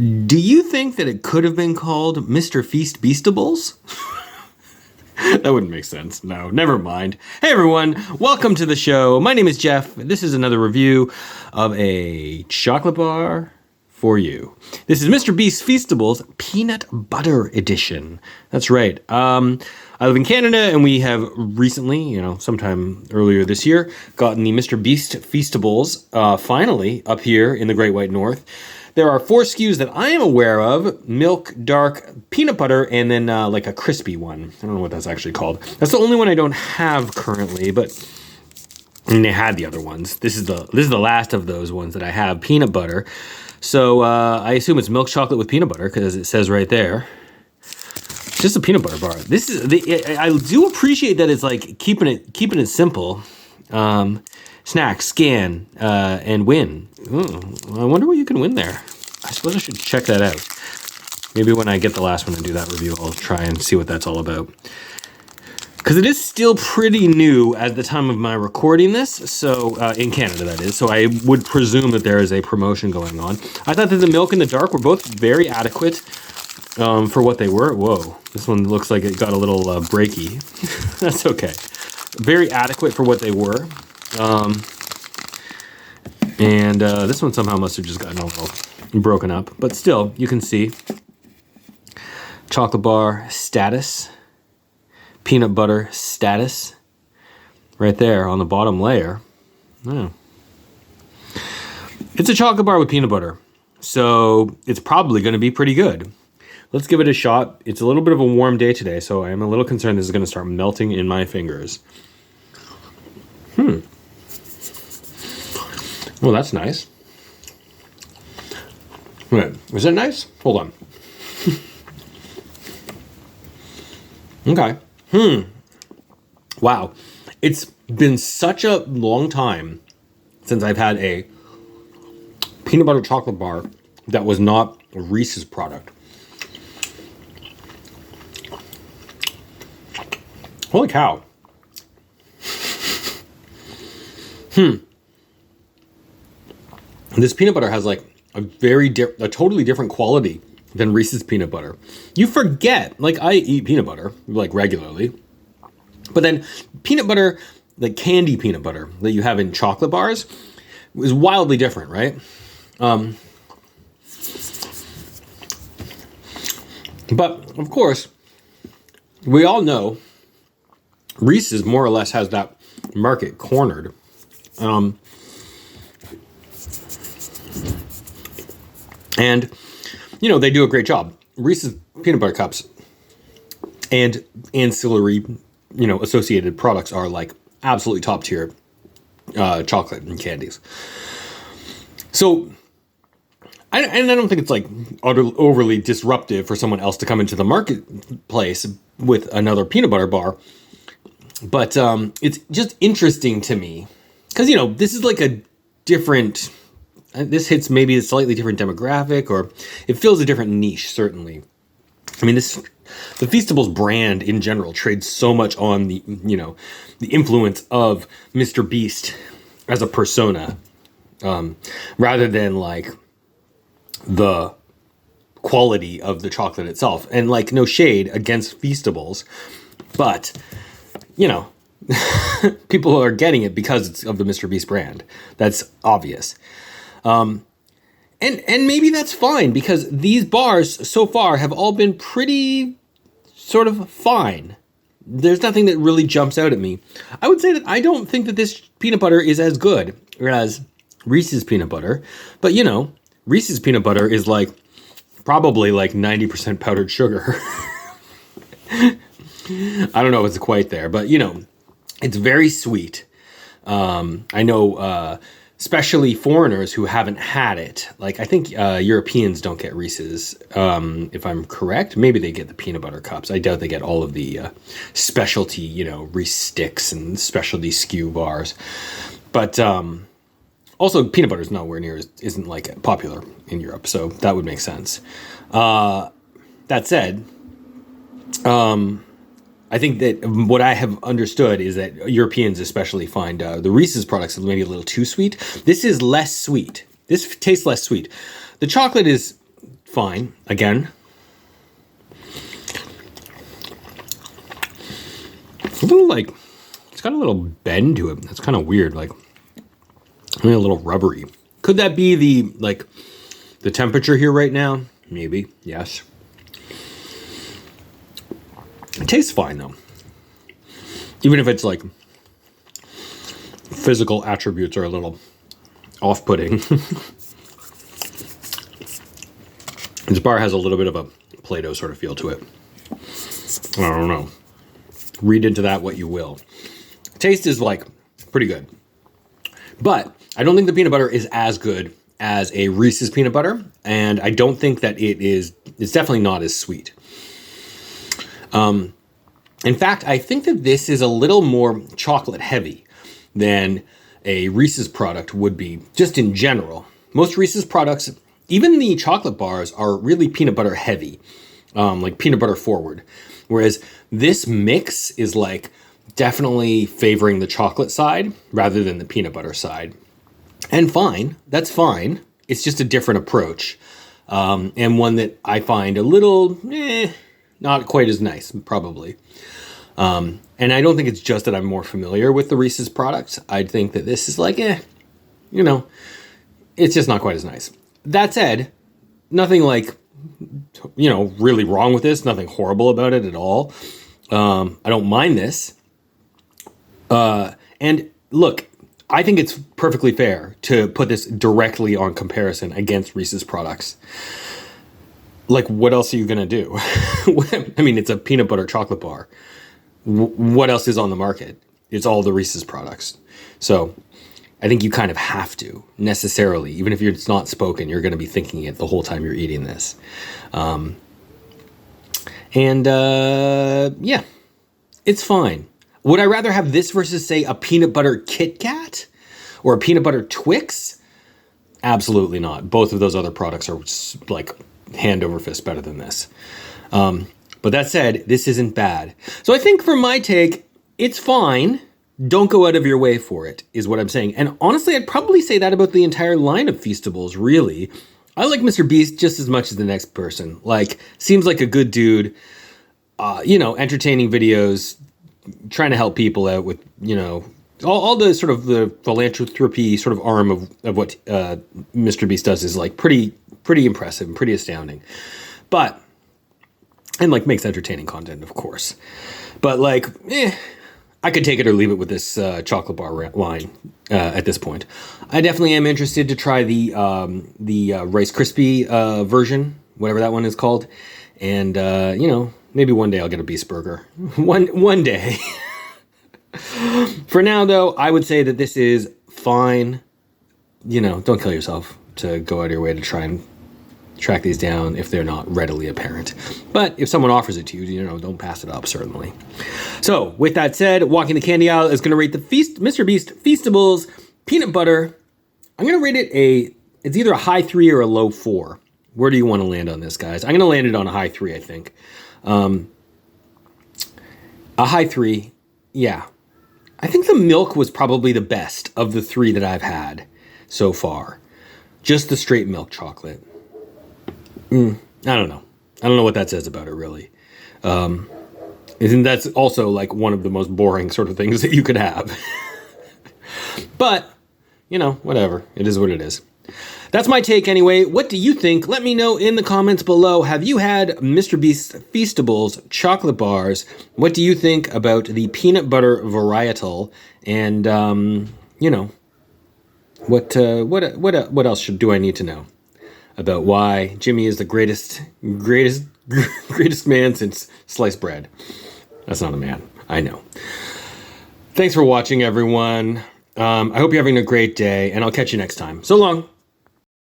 Do you think that it could have been called Mr. Feast Beastables? That wouldn't make sense. No, never mind. Hey everyone, welcome to the show. My name is Jeff. This is another review of a chocolate bar for you. This is Mr. Beast Feastables Peanut Butter Edition. That's right. I live in Canada, and we have recently, sometime earlier this year, gotten the Mr. Beast Feastables finally up here in the Great White North. There are 4 SKUs that I am aware of: milk, dark, peanut butter, and then like a crispy one. I don't know what that's actually called. That's the only one I don't have currently, but they had the other ones. This is the last of those ones that I have, peanut butter. So I assume it's milk chocolate with peanut butter because it says right there. Just a peanut butter bar. I do appreciate that it's like keeping it simple. Snack, scan, and win. I wonder what you can win there. I suppose I should check that out. Maybe when I get the last one and do that review, I'll try and see what that's all about. Because it is still pretty new at the time of my recording this, so in Canada that is. So I would presume that there is a promotion going on. I thought that the milk and the dark were both very adequate for what they were. Whoa, this one looks like it got a little breaky. That's okay. Very adequate for what they were. This one somehow must have just gotten a little broken up, but still, you can see chocolate bar status, peanut butter status, right there on the bottom layer. Oh. It's a chocolate bar with peanut butter, so it's probably going to be pretty good. Let's give it a shot. It's a little bit of a warm day today, so I am a little concerned this is going to start melting in my fingers. Well, that's nice. Wait, is that nice? Hold on. Okay. Wow. It's been such a long time since I've had a peanut butter chocolate bar that was not a Reese's product. Holy cow. This peanut butter has like a totally different quality than Reese's peanut butter. You forget, like I eat peanut butter like regularly, but then peanut butter, like candy peanut butter that you have in chocolate bars, is wildly different, right? But of course, we all know Reese's more or less has that market cornered. And, they do a great job. Reese's peanut butter cups and ancillary, associated products are like absolutely top tier chocolate and candies. So, I don't think it's like overly disruptive for someone else to come into the marketplace with another peanut butter bar. But it's just interesting to me because, this is like a different... This hits maybe a slightly different demographic, or it fills a different niche, certainly. I mean, the Feastables brand in general trades so much on the influence of Mr. Beast as a persona, rather than like the quality of the chocolate itself. And like, no shade against Feastables, but people are getting it because it's of the Mr. Beast brand. That's obvious. And maybe that's fine because these bars so far have all been pretty sort of fine. There's nothing that really jumps out at me. I would say that I don't think that this peanut butter is as good as Reese's peanut butter, but Reese's peanut butter is like probably like 90% powdered sugar. I don't know if it's quite there, but it's very sweet. I know, especially foreigners who haven't had it. Like, I think Europeans don't get Reese's, if I'm correct. Maybe they get the peanut butter cups. I doubt they get all of the specialty, Reese sticks and specialty SKU bars. But also, peanut butter is nowhere near, isn't like popular in Europe, so that would make sense. That said, I think that what I have understood is that Europeans especially find the Reese's products maybe a little too sweet. This is less sweet. This tastes less sweet. The chocolate is fine. Again, a little like, it's got a little bend to it. That's kind of weird. Like, I mean, a little rubbery. Could that be the temperature here right now? Maybe, yes. It tastes fine though. Even if it's like physical attributes are a little off-putting. This bar has a little bit of a Play-Doh sort of feel to it. I don't know. Read into that what you will. Taste is like pretty good. But I don't think the peanut butter is as good as a Reese's peanut butter. And I don't think that it's definitely not as sweet. In fact, I think that this is a little more chocolate heavy than a Reese's product would be, just in general. Most Reese's products, even the chocolate bars, are really peanut butter heavy, like peanut butter forward. Whereas this mix is like definitely favoring the chocolate side rather than the peanut butter side. And fine, that's fine. It's just a different approach. And one that I find a little, not quite as nice, probably. And I don't think it's just that I'm more familiar with the Reese's products. I think that this is like, it's just not quite as nice. That said, nothing like, really wrong with this. Nothing horrible about it at all. I don't mind this. And look, I think it's perfectly fair to put this directly on comparison against Reese's products. Like, what else are you going to do? I mean, it's a peanut butter chocolate bar. What else is on the market? It's all the Reese's products. So I think you kind of have to, necessarily, even if it's not spoken, you're going to be thinking it the whole time you're eating this. Yeah, it's fine. Would I rather have this versus, say, a peanut butter Kit Kat or a peanut butter Twix? Absolutely not. Both of those other products are like hand over fist better than this. But that said, this isn't bad. So I think for my take, it's fine. Don't go out of your way for it, is what I'm saying. And honestly, I'd probably say that about the entire line of Feastables, really. I like Mr. Beast just as much as the next person. Like, seems like a good dude, entertaining videos, trying to help people out with, all the sort of the philanthropy sort of arm of what Mr. Beast does is like pretty impressive and pretty astounding. And like makes entertaining content, of course. But like, I could take it or leave it with this chocolate bar line at this point. I definitely am interested to try the Rice Krispie version, whatever that one is called. And, maybe one day I'll get a Beast Burger. One day. For now, though, I would say that this is fine. Don't kill yourself to go out of your way to try and track these down if they're not readily apparent. But if someone offers it to you, don't pass it up, certainly. So, with that said, walking the candy aisle is going to rate the Mr. Beast Feastables peanut butter. I'm going to rate it it's either a high 3 or a low 4. Where do you want to land on this, guys? I'm going to land it on a high 3, I think. A high 3, yeah. I think the milk was probably the best of the 3 that I've had so far. Just the straight milk chocolate. I don't know. I don't know what that says about it, really. And that's also like one of the most boring sort of things that you could have. But, whatever. It is what it is. That's my take anyway. What do you think? Let me know in the comments below. Have you had Mr. Beast Feastables chocolate bars? What do you think about the peanut butter varietal? And, what else do I need to know about why Jimmy is the greatest man since sliced bread? That's not a man. I know. Thanks for watching, everyone. I hope you're having a great day, and I'll catch you next time. So long.